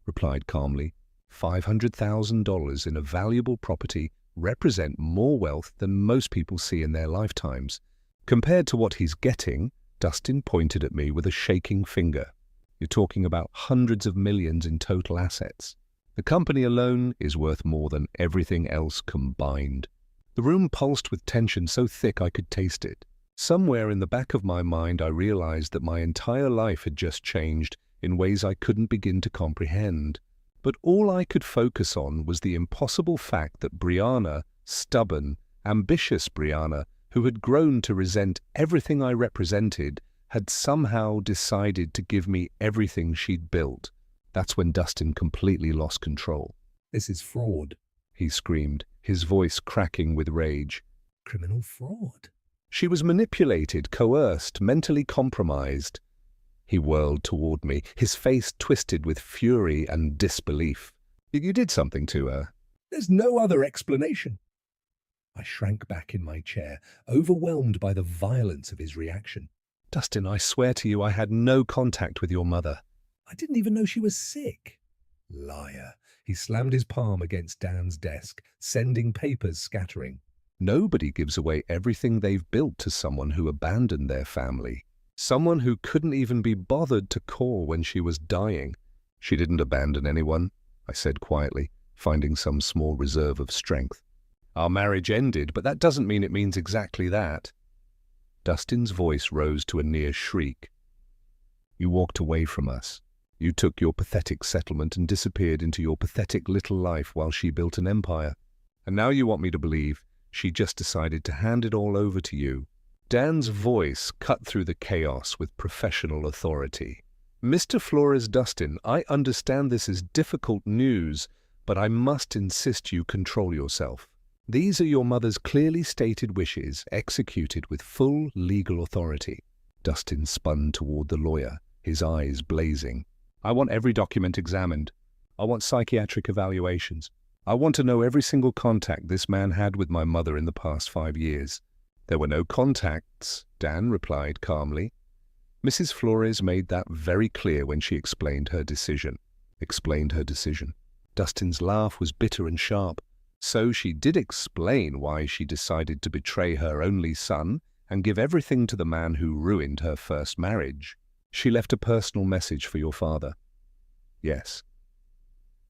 replied calmly. $500,000 in a valuable property represent more wealth than most people see in their lifetimes. Compared to what he's getting, Dustin pointed at me with a shaking finger. You're talking about hundreds of millions in total assets. The company alone is worth more than everything else combined. The room pulsed with tension so thick I could taste it. Somewhere in the back of my mind I realized that my entire life had just changed in ways I couldn't begin to comprehend. But all I could focus on was the impossible fact that Briana, stubborn, ambitious Briana, who had grown to resent everything I represented, had somehow decided to give me everything she'd built. That's when Dustin completely lost control. This is fraud, he screamed, his voice cracking with rage. Criminal fraud. She was manipulated, coerced, mentally compromised. He whirled toward me, his face twisted with fury and disbelief. You did something to her. There's no other explanation. I shrank back in my chair, overwhelmed by the violence of his reaction. Dustin, I swear to you I had no contact with your mother. I didn't even know she was sick. Liar. He slammed his palm against Dan's desk, sending papers scattering. Nobody gives away everything they've built to someone who abandoned their family. Someone who couldn't even be bothered to call when she was dying. She didn't abandon anyone, I said quietly, finding some small reserve of strength. Our marriage ended, but that doesn't mean it means exactly that. Dustin's voice rose to a near shriek. You walked away from us. You took your pathetic settlement and disappeared into your pathetic little life while she built an empire. And now you want me to believe she just decided to hand it all over to you. Dan's voice cut through the chaos with professional authority. Mr. Flores Dustin, I understand this is difficult news, but I must insist you control yourself. These are your mother's clearly stated wishes, executed with full legal authority. Dustin spun toward the lawyer, his eyes blazing. I want every document examined. I want psychiatric evaluations. I want to know every single contact this man had with my mother in the past 5 years. There were no contacts, Dan replied calmly. Mrs. Flores made that very clear when she explained her decision. Dustin's laugh was bitter and sharp. So she did explain why she decided to betray her only son and give everything to the man who ruined her first marriage. She left a personal message for your father. Yes.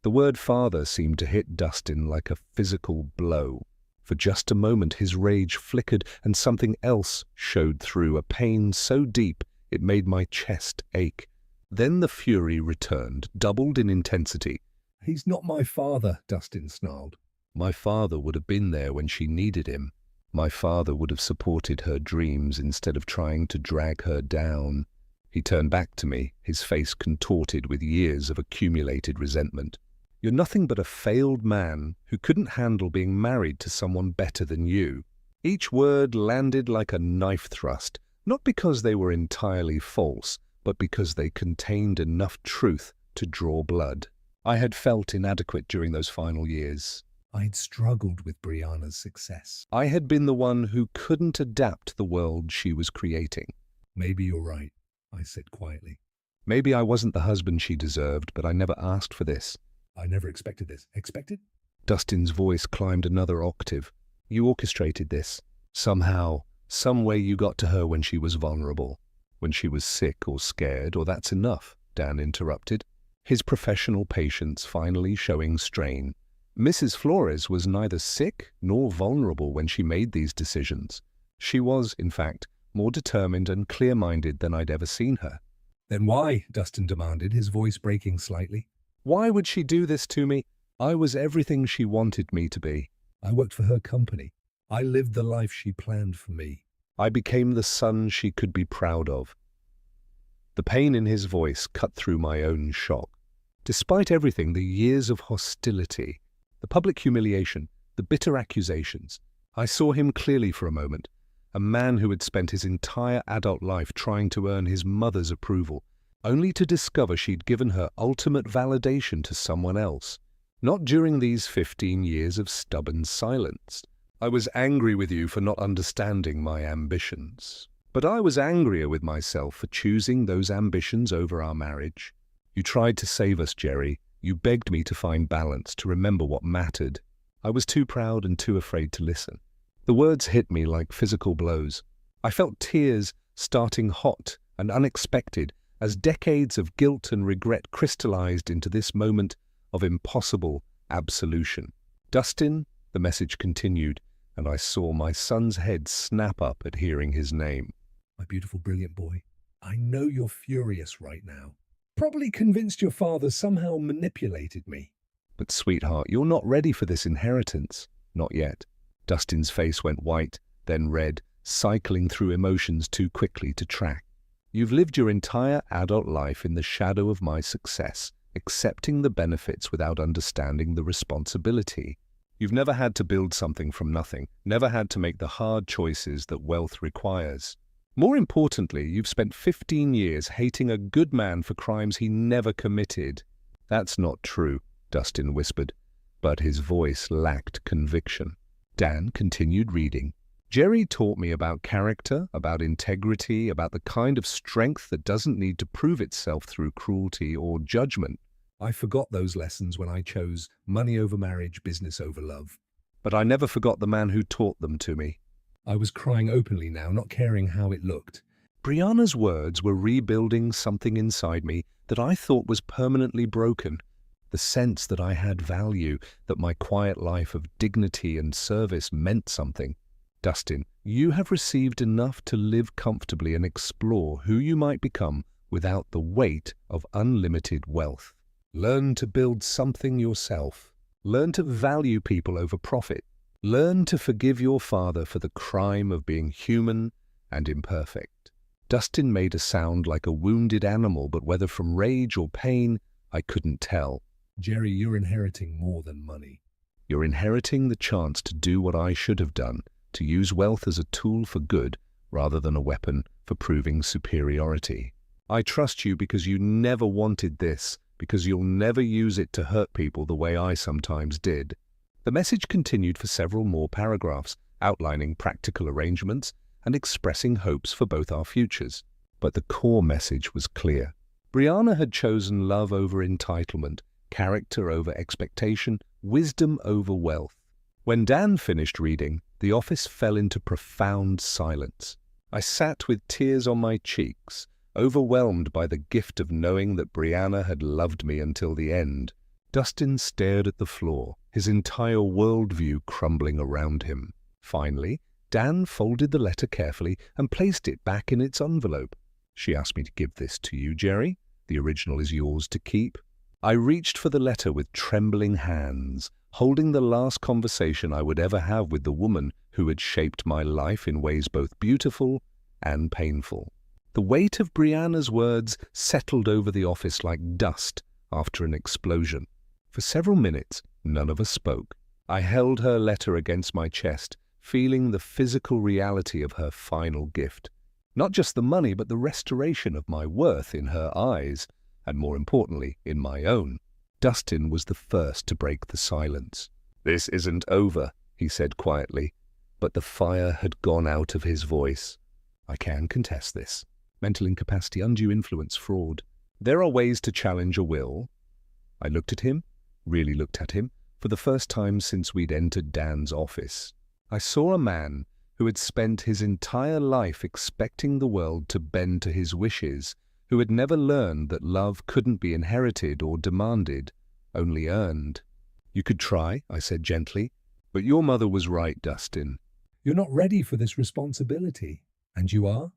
The word father seemed to hit Dustin like a physical blow. For just a moment his rage flickered and something else showed through, a pain so deep it made my chest ache. Then the fury returned, doubled in intensity. He's not my father, Dustin snarled. My father would have been there when she needed him. My father would have supported her dreams instead of trying to drag her down. He turned back to me, his face contorted with years of accumulated resentment. You're nothing but a failed man who couldn't handle being married to someone better than you. Each word landed like a knife thrust, not because they were entirely false, but because they contained enough truth to draw blood. I had felt inadequate during those final years. I'd struggled with Briana's success. I had been the one who couldn't adapt the world she was creating. Maybe you're right, I said quietly. Maybe I wasn't the husband she deserved, but I never asked for this. I never expected this. Expected? Dustin's voice climbed another octave. You orchestrated this. Somehow, some way you got to her when she was vulnerable. When she was sick or scared, or that's enough, Dan interrupted, his professional patience finally showing strain. Mrs. Flores was neither sick nor vulnerable when she made these decisions. She was, in fact, more determined and clear-minded than I'd ever seen her. Then why? Dustin demanded, his voice breaking slightly. Why would she do this to me? I was everything she wanted me to be. I worked for her company. I lived the life she planned for me. I became the son she could be proud of. The pain in his voice cut through my own shock. Despite everything, the years of hostility, the public humiliation, the bitter accusations, I saw him clearly for a moment, a man who had spent his entire adult life trying to earn his mother's approval, only to discover she'd given her ultimate validation to someone else. Not during these 15 years of stubborn silence. I was angry with you for not understanding my ambitions. But I was angrier with myself for choosing those ambitions over our marriage. You tried to save us, Jerry. You begged me to find balance, to remember what mattered. I was too proud and too afraid to listen. The words hit me like physical blows. I felt tears starting hot and unexpected as decades of guilt and regret crystallized into this moment of impossible absolution. Dustin, the message continued, and I saw my son's head snap up at hearing his name. My beautiful, brilliant boy, I know you're furious right now. Probably convinced your father somehow manipulated me. But sweetheart, you're not ready for this inheritance. Not yet. Dustin's face went white, then red, cycling through emotions too quickly to track. You've lived your entire adult life in the shadow of my success, accepting the benefits without understanding the responsibility. You've never had to build something from nothing, never had to make the hard choices that wealth requires. More importantly, you've spent 15 years hating a good man for crimes he never committed. That's not true, Dustin whispered, but his voice lacked conviction. Dan continued reading. Jerry taught me about character, about integrity, about the kind of strength that doesn't need to prove itself through cruelty or judgment. I forgot those lessons when I chose money over marriage, business over love. But I never forgot the man who taught them to me. I was crying openly now, not caring how it looked. Briana's words were rebuilding something inside me that I thought was permanently broken. The sense that I had value, that my quiet life of dignity and service meant something. Dustin, you have received enough to live comfortably and explore who you might become without the weight of unlimited wealth. Learn to build something yourself. Learn to value people over profit. Learn to forgive your father for the crime of being human and imperfect. Dustin made a sound like a wounded animal, but whether from rage or pain, I couldn't tell. Jerry, you're inheriting more than money. You're inheriting the chance to do what I should have done, to use wealth as a tool for good rather than a weapon for proving superiority. I trust you because you never wanted this, because you'll never use it to hurt people the way I sometimes did. The message continued for several more paragraphs, outlining practical arrangements and expressing hopes for both our futures. But the core message was clear. Briana had chosen love over entitlement, character over expectation, wisdom over wealth. When Dan finished reading, the office fell into profound silence. I sat with tears on my cheeks, overwhelmed by the gift of knowing that Briana had loved me until the end. Dustin stared at the floor, his entire worldview crumbling around him. Finally, Dan folded the letter carefully and placed it back in its envelope. She asked me to give this to you, Jerry. The original is yours to keep. I reached for the letter with trembling hands, holding the last conversation I would ever have with the woman who had shaped my life in ways both beautiful and painful. The weight of Briana's words settled over the office like dust after an explosion. For several minutes, none of us spoke. I held her letter against my chest, feeling the physical reality of her final gift. Not just the money, but the restoration of my worth in her eyes, and more importantly, in my own. Dustin was the first to break the silence. "This isn't over," he said quietly, but the fire had gone out of his voice. "I can contest this. Mental incapacity, undue influence, fraud. There are ways to challenge a will." I looked at him, really looked at him, for the first time since we'd entered Dan's office. I saw a man who had spent his entire life expecting the world to bend to his wishes, who had never learned that love couldn't be inherited or demanded, only earned. "You could try," I said gently, "but your mother was right, Dustin." You're not ready for this responsibility. And you are?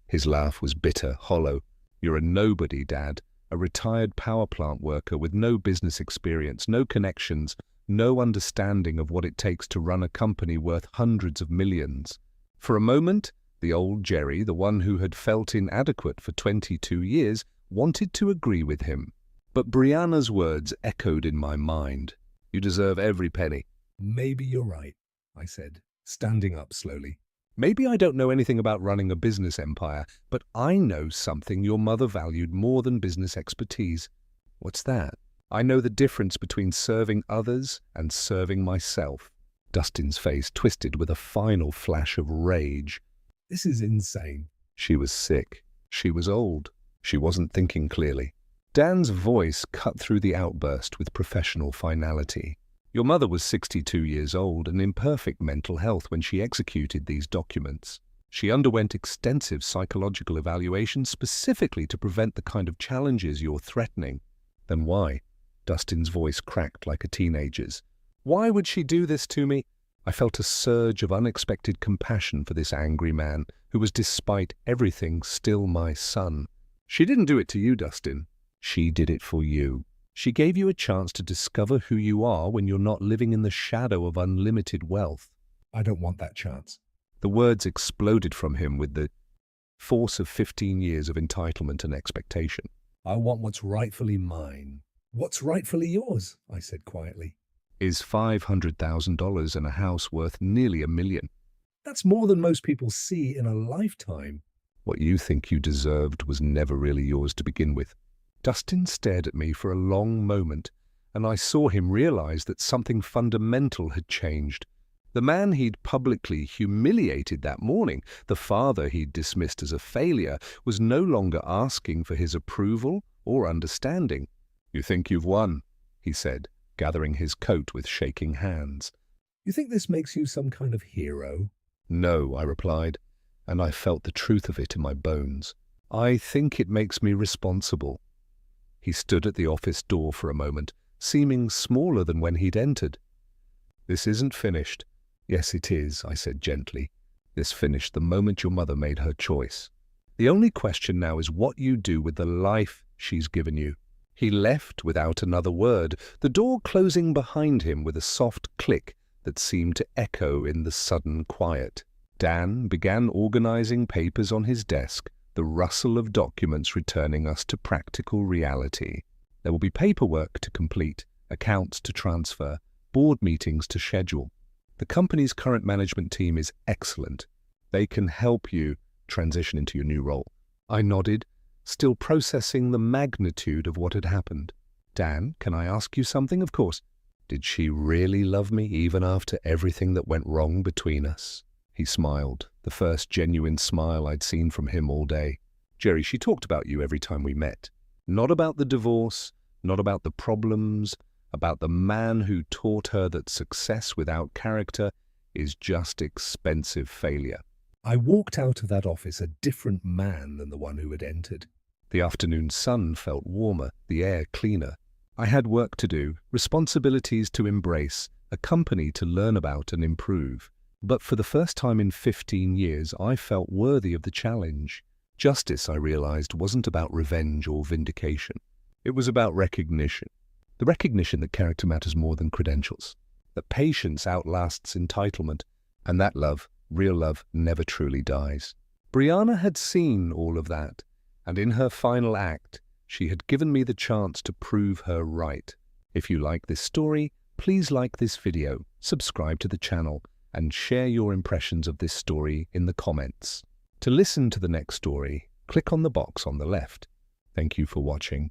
His laugh was bitter, hollow. "You're a nobody, Dad, a retired power plant worker with no business experience, no connections, no understanding of what it takes to run a company worth hundreds of millions." For a moment, the old Jerry, the one who had felt inadequate for 22 years, wanted to agree with him. But Briana's words echoed in my mind. "You deserve every penny." Maybe you're right, I said, standing up slowly. "Maybe I don't know anything about running a business empire, but I know something your mother valued more than business expertise." "What's that?" "I know the difference between serving others and serving myself." Dustin's face twisted with a final flash of rage. This is insane. She was sick. She was old. She wasn't thinking clearly. Dan's voice cut through the outburst with professional finality. "Your mother was 62 years old and in perfect mental health when she executed these documents. She underwent extensive psychological evaluation specifically to prevent the kind of challenges you're threatening." "Then why?" Dustin's voice cracked like a teenager's. "Why would she do this to me?" I felt a surge of unexpected compassion for this angry man, who was, despite everything, still my son. "She didn't do it to you, Dustin. She did it for you. She gave you a chance to discover who you are when you're not living in the shadow of unlimited wealth." I don't want that chance. The words exploded from him with the force of 15 years of entitlement and expectation. I want what's rightfully mine. What's rightfully yours? I said quietly. "Is $500,000 and a house worth nearly $1 million. That's more than most people see in a lifetime. What you think you deserved was never really yours to begin with." Dustin stared at me for a long moment, and I saw him realize that something fundamental had changed. The man he'd publicly humiliated that morning, the father he'd dismissed as a failure, was no longer asking for his approval or understanding. "You think you've won," he said, gathering his coat with shaking hands. You think this makes you some kind of hero? "No," I replied, and I felt the truth of it in my bones. "I think it makes me responsible." He stood at the office door for a moment, seeming smaller than when he'd entered. "This isn't finished." "Yes, it is," I said gently. "This finished the moment your mother made her choice." The only question now is what you do with the life she's given you. He left without another word, the door closing behind him with a soft click that seemed to echo in the sudden quiet. Dan began organizing papers on his desk, the rustle of documents returning us to practical reality. There will be paperwork to complete, accounts to transfer, board meetings to schedule. The company's current management team is excellent. They can help you transition into your new role. I nodded, still processing the magnitude of what had happened. Dan, can I ask you something? Of course. Did she really love me even after everything that went wrong between us? He smiled, the first genuine smile I'd seen from him all day. Jerry, she talked about you every time we met. Not about the divorce, not about the problems, about the man who taught her that success without character is just expensive failure. I walked out of that office a different man than the one who had entered. The afternoon sun felt warmer, the air cleaner. I had work to do, responsibilities to embrace, a company to learn about and improve. But for the first time in 15 years, I felt worthy of the challenge. Justice, I realized, wasn't about revenge or vindication. It was about recognition. The recognition that character matters more than credentials, that patience outlasts entitlement, and that love, real love, never truly dies. Briana had seen all of that, and in her final act, she had given me the chance to prove her right. If you like this story, please like this video, subscribe to the channel, and share your impressions of this story in the comments. To listen to the next story, click on the box on the left. Thank you for watching.